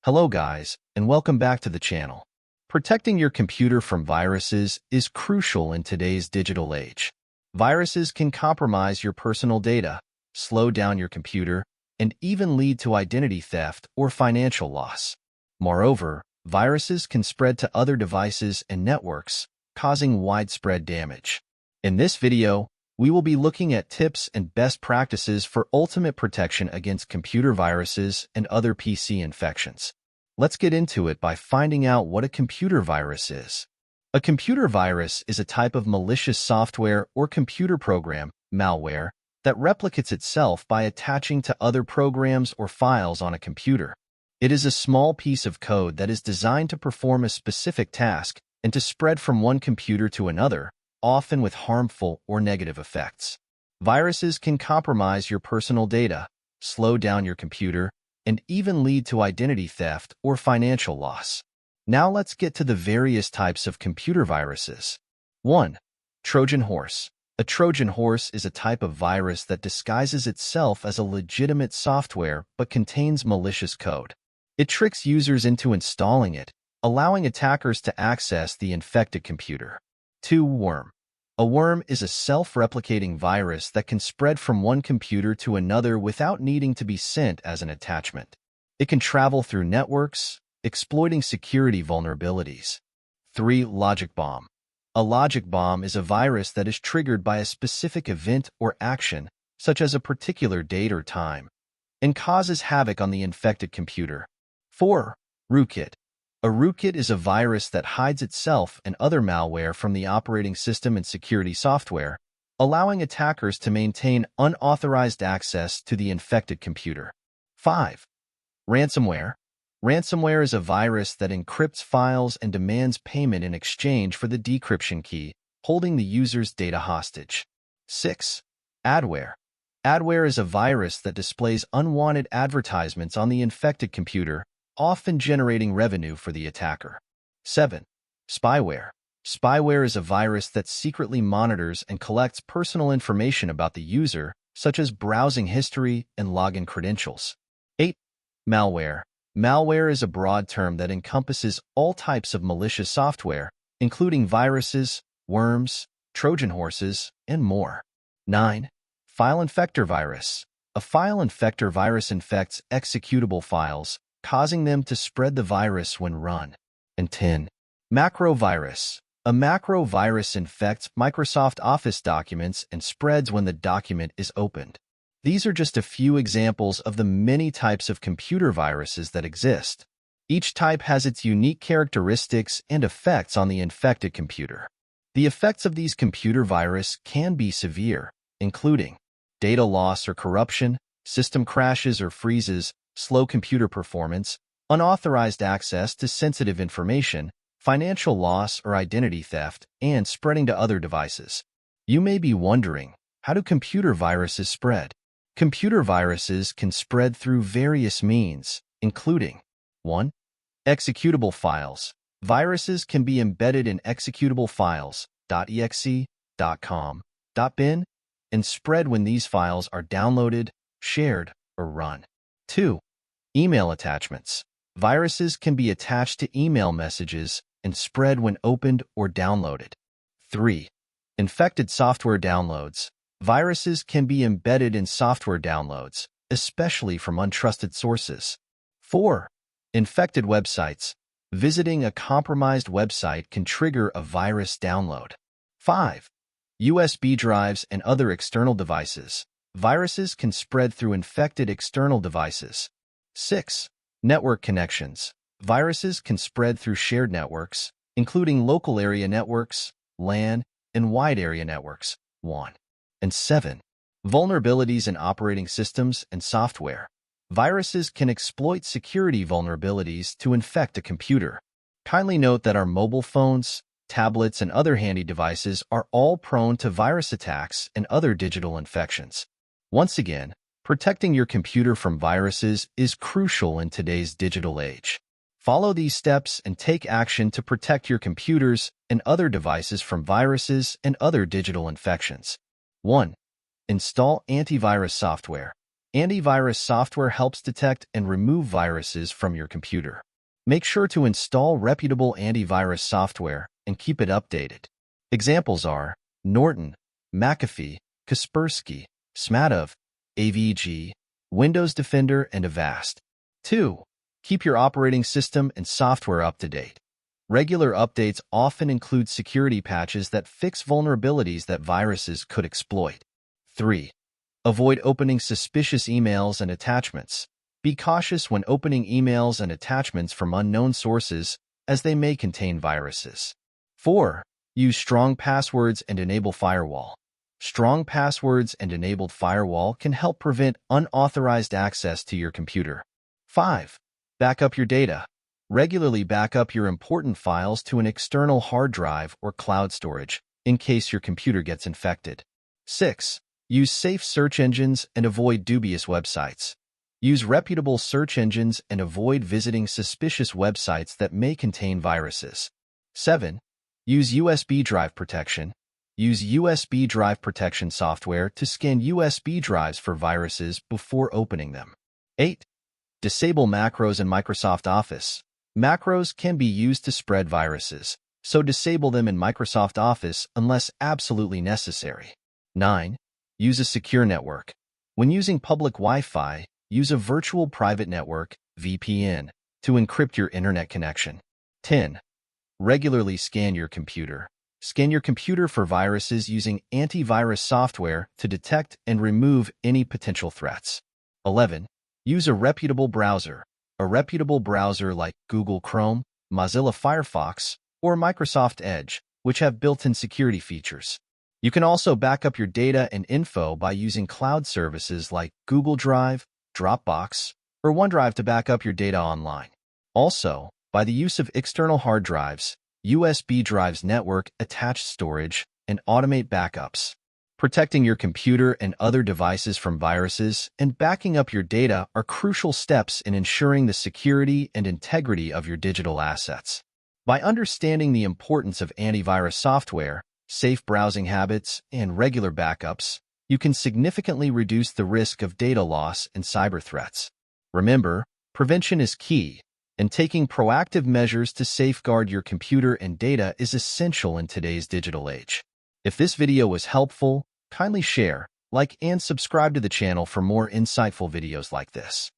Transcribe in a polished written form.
Hello guys, and welcome back to the channel. Protecting your computer from viruses is crucial in today's digital age. Viruses can compromise your personal data, slow down your computer, and even lead to identity theft or financial loss. Moreover, viruses can spread to other devices and networks, causing widespread damage. In this video, we will be looking at tips and best practices for ultimate protection against computer viruses and other PC infections. Let's get into it by finding out what a computer virus is. A computer virus is a type of malicious software or computer program, malware, that replicates itself by attaching to other programs or files on a computer. It is a small piece of code that is designed to perform a specific task and to spread from one computer to another, often with harmful or negative effects. Viruses can compromise your personal data, slow down your computer, and even lead to identity theft or financial loss. Now let's get to the various types of computer viruses. 1. Trojan horse. A Trojan horse is a type of virus that disguises itself as a legitimate software but contains malicious code. It tricks users into installing it, allowing attackers to access the infected computer. 2. Worm. A worm is a self-replicating virus that can spread from one computer to another without needing to be sent as an attachment. It can travel through networks, exploiting security vulnerabilities. 3. Logic bomb. A logic bomb is a virus that is triggered by a specific event or action, such as a particular date or time, and causes havoc on the infected computer. 4. Rootkit. A rootkit is a virus that hides itself and other malware from the operating system and security software, allowing attackers to maintain unauthorized access to the infected computer. 5. Ransomware. Ransomware is a virus that encrypts files and demands payment in exchange for the decryption key, holding the user's data hostage. 6. Adware. Adware is a virus that displays unwanted advertisements on the infected computer, often generating revenue for the attacker. 7. Spyware. Spyware is a virus that secretly monitors and collects personal information about the user, such as browsing history and login credentials. 8. Malware. Malware is a broad term that encompasses all types of malicious software, including viruses, worms, Trojan horses, and more. 9. File infector virus. A file infector virus infects executable files, causing them to spread the virus when run. And 10. Macro virus. A macro virus infects Microsoft Office documents and spreads when the document is opened. These are just a few examples of the many types of computer viruses that exist. Each type has its unique characteristics and effects on the infected computer. The effects of these computer viruses can be severe, including data loss or corruption, system crashes or freezes, slow computer performance, unauthorized access to sensitive information, financial loss or identity theft, and spreading to other devices. You may be wondering, how do computer viruses spread? Computer viruses can spread through various means, including 1. Executable files. Viruses can be embedded in executable files, .exe, .com, .bin, and spread when these files are downloaded, shared, or run. 2. Email attachments. Viruses can be attached to email messages and spread when opened or downloaded. 3. Infected software downloads. Viruses can be embedded in software downloads, especially from untrusted sources. 4. Infected websites. Visiting a compromised website can trigger a virus download. 5. USB drives and other external devices. Viruses can spread through infected external devices. 6. Network connections. Viruses can spread through shared networks, including local area networks, LAN, and wide area networks, WAN. And 7. Vulnerabilities in operating systems and software. Viruses can exploit security vulnerabilities to infect a computer. Kindly note that our mobile phones, tablets, and other handy devices are all prone to virus attacks and other digital infections. Once again, protecting your computer from viruses is crucial in today's digital age. Follow these steps and take action to protect your computers and other devices from viruses and other digital infections. 1. Install antivirus software. Antivirus software helps detect and remove viruses from your computer. Make sure to install reputable antivirus software and keep it updated. Examples are Norton, McAfee, Kaspersky, Smatov, AVG, Windows Defender, and Avast. 2. Keep your operating system and software up to date. Regular updates often include security patches that fix vulnerabilities that viruses could exploit. 3. Avoid opening suspicious emails and attachments. Be cautious when opening emails and attachments from unknown sources, as they may contain viruses. 4. Use strong passwords and enable firewall. Strong passwords and enabled firewall can help prevent unauthorized access to your computer. 5. Back up your data. Regularly back up your important files to an external hard drive or cloud storage in case your computer gets infected. 6. Use safe search engines and avoid dubious websites. Use reputable search engines and avoid visiting suspicious websites that may contain viruses. 7. Use USB drive protection. Use USB drive protection software to scan USB drives for viruses before opening them. 8. Disable macros in Microsoft Office. Macros can be used to spread viruses, so disable them in Microsoft Office unless absolutely necessary. 9. Use a secure network. When using public Wi-Fi, use a virtual private network, VPN, to encrypt your internet connection. 10. Regularly scan your computer. Scan your computer for viruses using antivirus software to detect and remove any potential threats. 11. Use a reputable browser. A reputable browser like Google Chrome, Mozilla Firefox, or Microsoft Edge, which have built-in security features. You can also back up your data and info by using cloud services like Google Drive, Dropbox, or OneDrive to back up your data online. Also, by the use of external hard drives, USB drives network attached storage, and automate backups. Protecting your computer and other devices from viruses and backing up your data are crucial steps in ensuring the security and integrity of your digital assets. By understanding the importance of antivirus software, safe browsing habits, and regular backups, you can significantly reduce the risk of data loss and cyber threats. Remember, prevention is key, and taking proactive measures to safeguard your computer and data is essential in today's digital age. If this video was helpful, kindly share, like, and subscribe to the channel for more insightful videos like this.